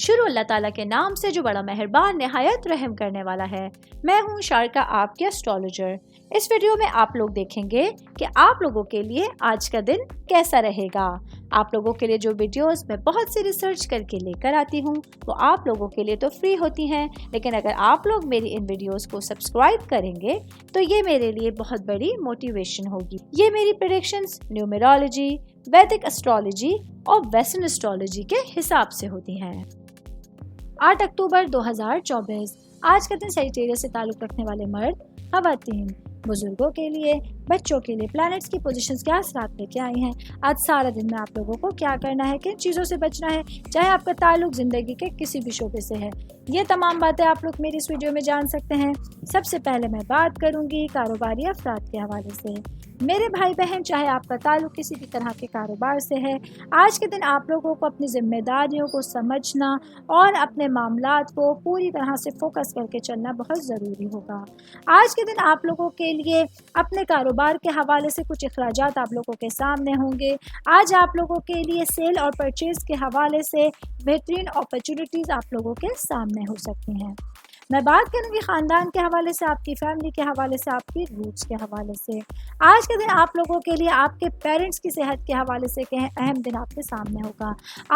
شروع اللہ تعالیٰ کے نام سے جو بڑا مہربان نہایت رحم کرنے والا ہے۔ میں ہوں شارکا، آپ کے اسٹرالوجر۔ اس ویڈیو میں آپ لوگ دیکھیں گے کہ آپ لوگوں کے لیے آج کا دن کیسا رہے گا۔ آپ لوگوں کے لیے جو ویڈیوز میں بہت سی ریسرچ کر کے لے کر آتی ہوں وہ آپ لوگوں کے لیے تو فری ہوتی ہیں، لیکن اگر آپ لوگ میری ان ویڈیوز کو سبسکرائب کریں گے تو یہ میرے لیے بہت بڑی موٹیویشن ہوگی۔ یہ میری پریڈکشنز نیومرولوجی، ویدک اسٹرالوجی اور ویسٹرن اسٹرالوجی کے حساب سے ہوتی ہیں۔ 8 اکتوبر 2024 آج کا دن سیجیٹیریس سے تعلق رکھنے والے مرد، خواتین، بزرگوں کے لیے، بچوں کے لیے پلانٹس کی پوزیشنز کیا اثرات لے کے آئی ہیں۔ آج سارا دن میں آپ لوگوں کو کیا کرنا ہے، کن چیزوں سے بچنا ہے، چاہے آپ کا تعلق زندگی کے کسی بھی شعبے سے ہے، یہ تمام باتیں آپ لوگ میری اس ویڈیو میں جان سکتے ہیں۔ سب سے پہلے میں بات کروں گی کاروباری افراد کے حوالے سے۔ میرے بھائی بہن، چاہے آپ کا تعلق کسی بھی طرح کے کاروبار سے ہے، آج کے دن آپ لوگوں کو اپنی ذمہ داریوں کو سمجھنا اور اپنے معاملات کو پوری طرح سے فوکس کر کے چلنا بہت ضروری ہوگا۔ آج کے دن آپ لوگوں کے لیے اپنے کاروبار کے حوالے سے کچھ اخراجات آپ لوگوں کے سامنے ہوں گے۔ آج آپ لوگوں کے لیے سیل اور پرچیز کے حوالے سے بہترین اپرچونٹیز آپ لوگوں کے سامنے ہو سکتی ہیں۔ میں بات کروں گی خاندان کے حوالے سے، آپ کی فیملی کے حوالے سے، آپ کی روٹس کے حوالے سے۔ آج کے دن آپ لوگوں کے لیے آپ کے پیرنٹس کی صحت کے حوالے سے کہ اہم دن آپ کے سامنے ہوگا۔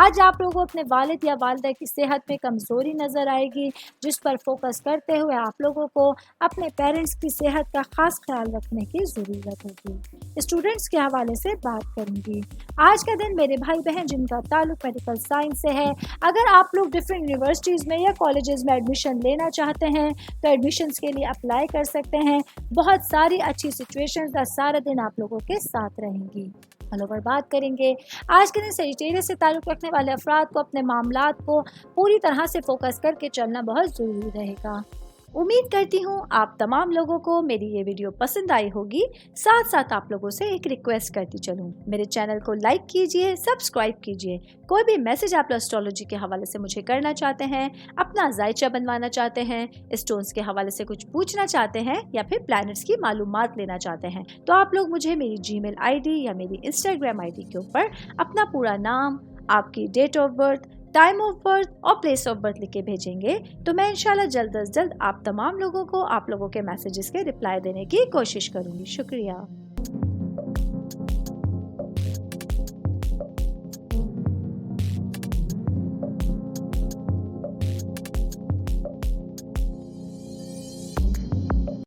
آج آپ لوگوں اپنے والد یا والدہ کی صحت میں کمزوری نظر آئے گی، جس پر فوکس کرتے ہوئے آپ لوگوں کو اپنے پیرنٹس کی صحت کا خاص خیال رکھنے کی ضرورت ہوگی۔ اسٹوڈنٹس کے حوالے سے بات کروں گی۔ آج کا دن میرے بھائی بہن جن کا تعلق میڈیکل سائنس سے ہے، اگر آپ لوگ ڈفرینٹ یونیورسٹیز میں یا کالجز میں ایڈمیشن لینا چاہتے ہیں تو ایڈمیشنز کے لیے اپلائی کر سکتے ہیں۔ بہت ساری اچھی سچویشنز سارا دن آپ لوگوں کے ساتھ رہیں گی۔ بات کریں گے آج کے دن سیجیٹیریس سے تعلق رکھنے والے افراد کو اپنے معاملات کو پوری طرح سے فوکس کر کے چلنا بہت ضروری رہے گا۔ امید کرتی ہوں آپ تمام لوگوں کو میری یہ ویڈیو پسند آئی ہوگی۔ ساتھ ساتھ آپ لوگوں سے ایک ریکویسٹ کرتی چلوں، میرے چینل کو لائک کیجئے، سبسکرائب کیجئے۔ کوئی بھی میسج آپ اسٹرالوجی کے حوالے سے مجھے کرنا چاہتے ہیں، اپنا ذائچہ بنوانا چاہتے ہیں، اسٹونز کے حوالے سے کچھ پوچھنا چاہتے ہیں یا پھر پلانٹس کی معلومات لینا چاہتے ہیں تو آپ لوگ مجھے میری جی میل آئی ڈی یا میری انسٹاگرام آئی ڈی کے اوپر اپنا پورا نام، آپ کی date of birth, time of birth اور پلیس آف برتھ لکھ کے بھیجیں گے تو میں انشاءاللہ جلد از جلد آپ تمام لوگوں کو آپ لوگوں کے میسیجز کے رپلائی دینے کی کوشش کروں گی۔ شکریہ۔